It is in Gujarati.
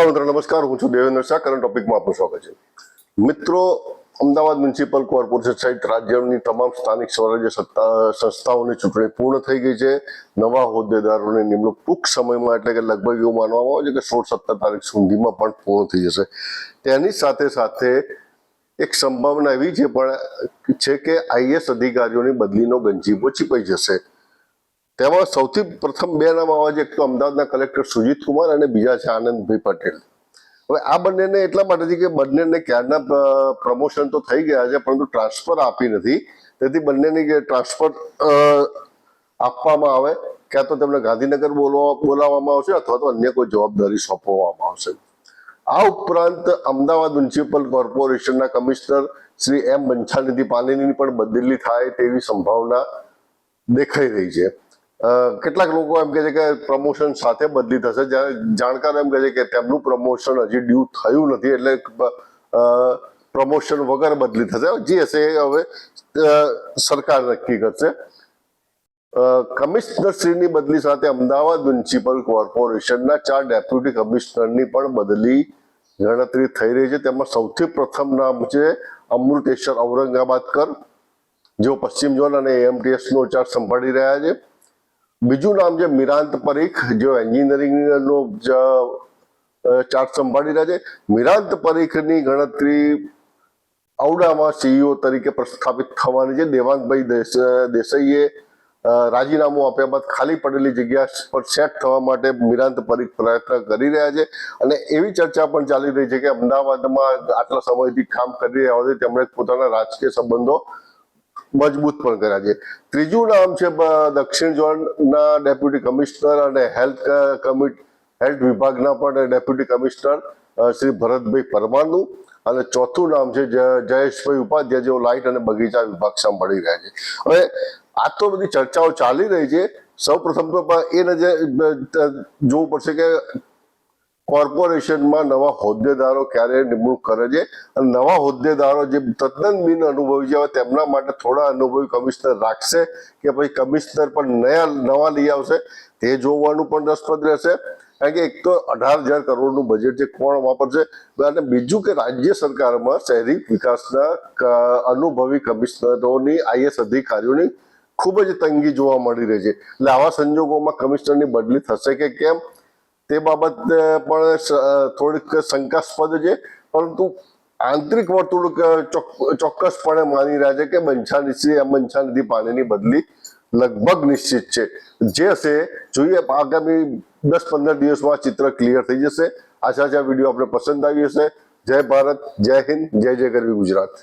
મિત્રો નમસ્કાર, હું છું દેવેન્દ્ર શાહ. કરંટ ટોપિકમાં આપનું સ્વાગત છે. મિત્રો, અમદાવાદ મ્યુનિસિપલ કોર્પોરેશન સહિત રાજ્યની તમામ સ્થાનિક સ્વરાજ્ય સંસ્થાઓની ચૂંટણી પૂર્ણ થઈ ગઈ છે. નવા હોદ્દેદારોની નિમણૂક ટૂંક સમયમાં એટલે કે લગભગ એવું માનવામાં આવે છે કે 16-17 તારીખ સુધીમાં પણ પૂર્ણ થઈ જશે. તેની સાથે સાથે એક સંભાવના એવી છે કે આઈએએસ અધિકારીઓની બદલીનો ગંજીફો છીપાઈ જશે. તેમાં સૌથી પ્રથમ બે નામ આવે છે. એક તો અમદાવાદના કલેક્ટર સુજીત કુમાર અને બીજા છે આનંદભાઈ પટેલ. હવે આ બંનેને એટલા માટે કે બંનેને ક્યારના પ્રમોશન તો થઈ ગયા છે, પરંતુ ટ્રાન્સફર આપી નથી. તેથી બંનેની ટ્રાન્સફર આપવામાં આવે, ક્યાં તો તેમને ગાંધીનગર બોલાવવામાં આવશે અથવા તો અન્ય કોઈ જવાબદારી સોંપવામાં આવશે. આ ઉપરાંત અમદાવાદ મ્યુનિસિપલ કોર્પોરેશનના કમિશનર શ્રી એમ બંછાનિધિ પાનીની પણ બદલી થાય તેવી સંભાવના દેખાઈ રહી છે. કેટલાક લોકો એમ કહે છે કે પ્રમોશન સાથે બદલી થશે, જ્યારે જાણકારો એમ કહે છે કે તેમનું પ્રમોશન હજી ડ્યુ થયું નથી, એટલે પ્રમોશન વગર બદલી થશે. જે હશે હવે સરકાર નક્કી કરશે. કમિશનરશ્રીની બદલી સાથે અમદાવાદ મ્યુનિસિપલ કોર્પોરેશનના 4 ડેપ્યુટી કમિશનરની પણ બદલી ગણતરી થઈ રહી છે. તેમાં સૌથી પ્રથમ નામ છે અમૃતેશ્વર ઔરંગાબાદકર, જેઓ પશ્ચિમ ઝોન અને એએમટીએસ નો ચાર્જ સંભાળી રહ્યા છે. બીજું નામ છે મિરાંત પરીખ, જેઓ એન્જિનિયરિંગનો ચાર્જ સંભાળી રહ્યા છે. મિરાંત પરીખની ગણતરી ઔડામાં સીઈઓ તરીકે પ્રસ્થાપિત થવાની છે. દેવાંગભાઈ દેસાઈએ રાજીનામું આપ્યા બાદ ખાલી પડેલી જગ્યા પર સેટ થવા માટે મિરાંત પરીખ પ્રયત્ન કરી રહ્યા છે. અને એવી ચર્ચા પણ ચાલી રહી છે કે અમદાવાદમાં આટલા સમયથી કામ કરી રહ્યા હોય તેમણે પોતાના રાજકીય સંબંધો મજબૂત પણ કર્યા છે. ત્રીજું નામ છે દક્ષિણ ઝોનના ડેપ્યુટી કમિશનર અને હેલ્થ વિભાગના પણ ડેપ્યુટી કમિશનર શ્રી ભરતભાઈ પરમારનું. અને ચોથું નામ છે જયેશભાઈ ઉપાધ્યાય, જેઓ લાઇટ અને બગીચા વિભાગ સંભાળી રહ્યા છે. હવે આ તો બધી ચર્ચાઓ ચાલી રહી છે. સૌ પ્રથમ તો એ જોવું પડશે કે કોર્પોરેશનમાં નવા હોદ્દેદારો ક્યારે નિમણૂક કરે છે, અને નવા હોદ્દેદારો જે તદ્દન બિન અનુભવી છે તેમના માટે થોડા અનુભવી કમિશનર રાખશે કે પછી કમિશનર પણ નવા લઈ આવશે, તે જોવાનું પણ રસપ્રદ રહેશે. કારણ કે એક તો 18,000 કરોડનું બજેટ છે, કોણ વાપરશે, અને બીજું કે રાજ્ય સરકારમાં શહેરી વિકાસના અનુભવી કમિશનરોની આઈએએસ અધિકારીઓની ખૂબ જ તંગી જોવા મળી રહી છે. એટલે આવા સંજોગોમાં કમિશનરની બદલી થશે કે કેમ તે બાબત પણ થોડીક શંકાસ્પદ છે. પરંતુ આંતરિક વર્તુળ ચોક્કસપણે માની રહ્યા છે કે બંછાનિધિ પાનીની બદલી લગભગ નિશ્ચિત છે. જે હશે જોઈએ, આગામી 10-15 દિવસમાં ચિત્ર ક્લિયર થઈ જશે. આશા છે આ વિડીયો આપણે પસંદ આવી હશે. જય ભારત, જય હિન્દ, જય જય ગરવી ગુજરાત.